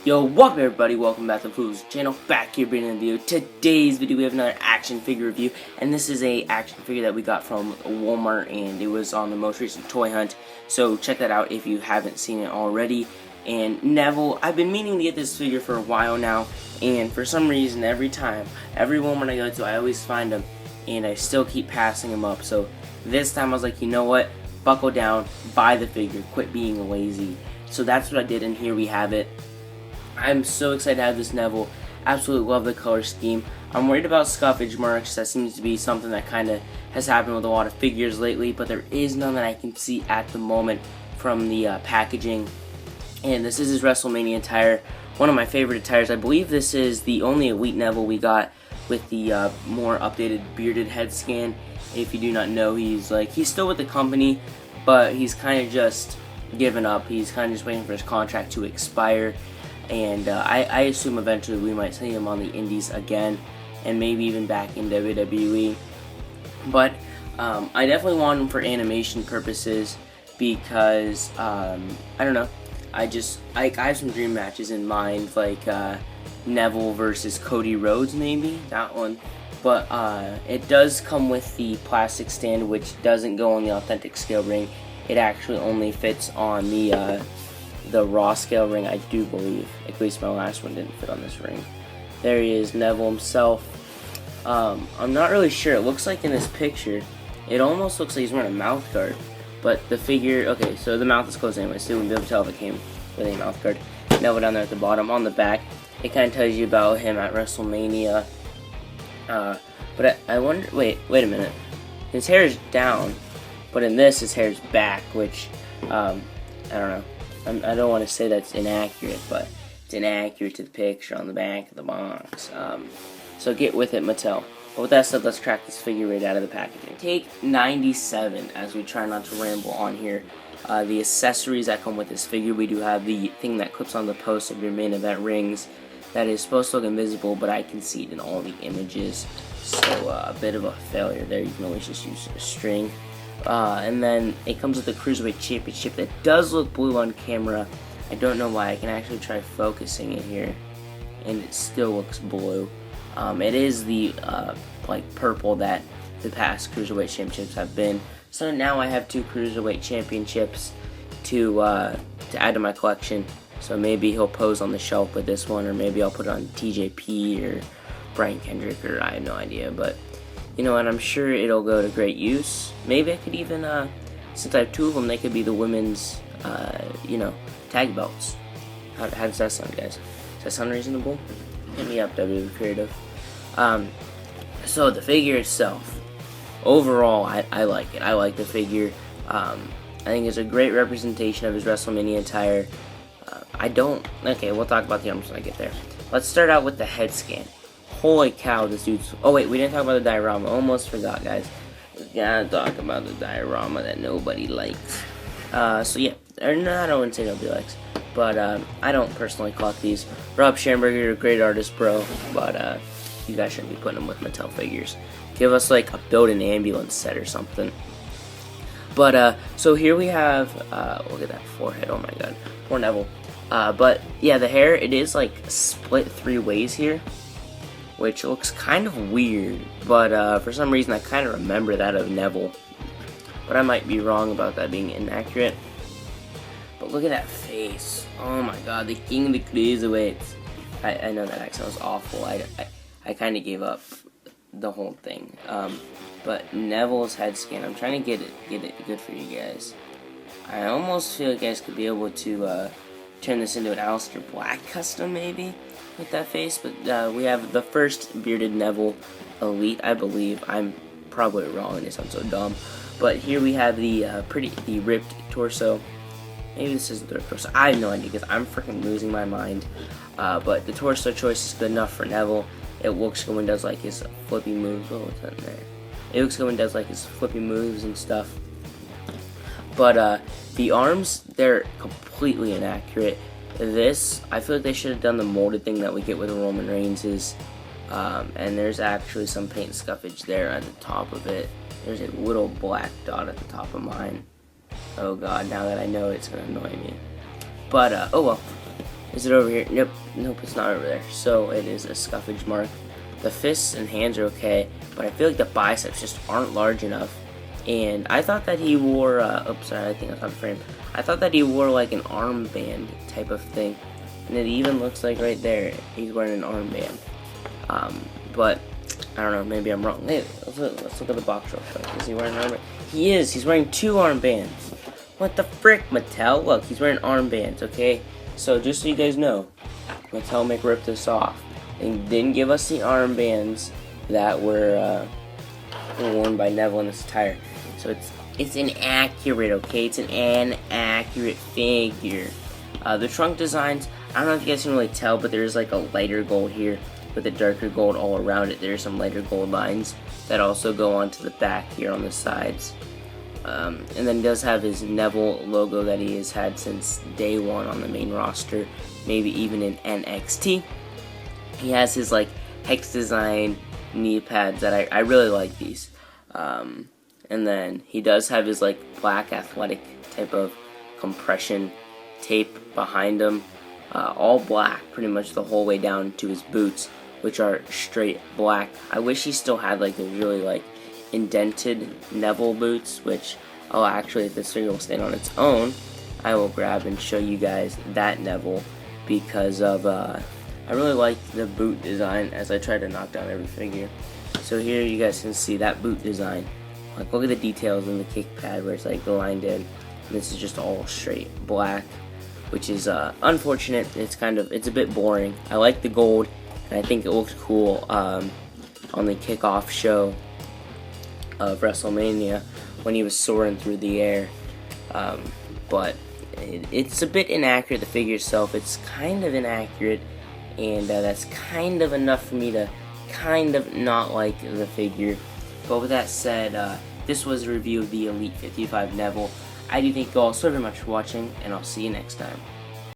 Yo, what up everybody, welcome back to the Fool's channel, back here bringing a video. Today's video we have another action figure review, and this is a action figure that we got from Walmart, and it was on the most recent toy hunt, so check that out if you haven't seen it already. And Neville, I've been meaning to get this figure for a while now, and for some reason every Walmart I go to, I always find him, and I still keep passing him up. So this time I was like, you know what, buckle down, buy the figure, quit being lazy. So that's what I did, and here we have it. I'm so excited to have this Neville. Absolutely love the color scheme. I'm worried about scuffage marks. That seems to be something that kind of has happened with a lot of figures lately, but there is none that I can see at the moment from the packaging. And this is his WrestleMania attire, one of my favorite attires. I believe this is the only Elite Neville we got with the more updated bearded head scan. If you do not know, he's still with the company, but he's kind of just given up. He's kind of just waiting for his contract to expire. And I assume eventually we might see him on the indies again, and maybe even back in WWE. But I definitely want him for animation purposes because I don't know. I have some dream matches in mind, like Neville versus Cody Rhodes, maybe that one. But it does come with the plastic stand, which doesn't go on the authentic scale ring. It actually only fits on the raw scale ring, I do believe. At least my last one didn't fit on this ring. There he is, Neville himself. I'm not really sure. It looks like in this picture, it almost looks like he's wearing a mouth guard. But the figure, okay, so the mouth is closed anyway, so you wouldn't be able to tell if it came with a mouth guard. Neville down there at the bottom. On the back, it kind of tells you about him at WrestleMania. But I wonder, wait a minute. His hair is down, but in this, his hair is back, which, I don't know. I don't want to say that's inaccurate, but it's inaccurate to the picture on the back of the box. So get with it, Mattel. But with that said, let's crack this figure right out of the packaging. Take 97, as we try not to ramble on here. The accessories that come with this figure, we do have the thing that clips on the post of your main event rings. That is supposed to look invisible, but I can see it in all the images. So a bit of a failure there. You can always just use a string. And then it comes with the Cruiserweight Championship that does look blue on camera. I don't know why. I can actually try focusing it here, and it still looks blue. It is the purple that the past Cruiserweight Championships have been. So now I have 2 Cruiserweight Championships to add to my collection. So maybe he'll pose on the shelf with this one, or maybe I'll put it on TJP or Brian Kendrick, or I have no idea, but you know, and I'm sure it'll go to great use. Maybe I could even, since I have 2 of them, they could be the women's, tag belts. How does that sound, guys? Does that sound reasonable? Hit me up, WWE Creative. So the figure itself, overall, I like it. I like the figure. I think it's a great representation of his WrestleMania attire. Okay, we'll talk about the arms when I get there. Let's start out with the head scan. Holy cow, this dude's... Oh wait, we didn't talk about the diorama. Almost forgot, guys. We gotta talk about the diorama that nobody likes. So yeah, or no, I don't want to say nobody likes, but I don't personally collect these. Rob Schamberger, you're a great artist, bro, but you guys shouldn't be putting them with Mattel figures. Give us like a built-in ambulance set or something. But so here we have, look at that forehead. Oh my god, poor Neville. But yeah, the hair, it is like split 3 ways here, which looks kind of weird, but for some reason I kind of remember that of Neville. But I might be wrong about that being inaccurate. But look at that face. Oh my god, the king of the cruiserweights. I know that accent was awful. I kind of gave up the whole thing. But Neville's head scan, I'm trying to get it good for you guys. I almost feel like you guys could be able to turn this into an Aleister Black custom, maybe, with that face. But we have the first bearded Neville Elite, I believe. I'm probably wrong, it sounds so dumb. But here we have the ripped torso. Maybe this isn't the ripped torso. I have no idea because I'm freaking losing my mind. But the torso choice is good enough for Neville. It looks good when does like his flippy moves. Oh, what's that in there? It looks good when does like his flippy moves and stuff. But the arms, they're completely inaccurate. This, I feel like they should have done the molded thing that we get with Roman Reigns'. And there's actually some paint scuffage there at the top of it. There's a little black dot at the top of mine. Oh god, now that I know it's gonna annoy me. But, oh well. Is it over here? Nope, it's not over there. So it is a scuffage mark. The fists and hands are okay, but I feel like the biceps just aren't large enough. And I thought that he wore, oops, sorry, I think that's on frame. I thought that he wore like an armband type of thing. And it even looks like right there, he's wearing an armband. But, I don't know, maybe I'm wrong. Hey, let's look at the box real quick. Is he wearing an armband? He is, he's wearing 2 armbands. What the frick, Mattel? Look, he's wearing armbands, okay? So, just so you guys know, Mattel may rip this off. They didn't give us the armbands that were worn by Neville in this attire. So it's inaccurate, okay? It's an inaccurate figure. The trunk designs, I don't know if you guys can really tell, but there's like a lighter gold here with a darker gold all around it. There's some lighter gold lines that also go onto the back here on the sides. And then he does have his Neville logo that he has had since day 1 on the main roster, maybe even in NXT. He has his like hex design knee pads that I really like these. And then he does have his like black athletic type of compression tape behind him, all black pretty much the whole way down to his boots, which are straight black. I wish he still had like the really like indented Neville boots, which actually, if this figure will stand on its own, I will grab and show you guys that Neville, because of I really like the boot design as I try to knock down every figure. So here you guys can see that boot design. Like, look at the details in the kick pad where it's like lined in. And this is just all straight black, which is unfortunate. It's a bit boring. I like the gold, and I think it looks cool on the kickoff show of WrestleMania when he was soaring through the air. But it's a bit inaccurate, the figure itself. It's kind of inaccurate, and that's kind of enough for me to kind of not like the figure. But with that said, this was a review of the Elite 55 Neville. I do thank you all so very much for watching, and I'll see you next time.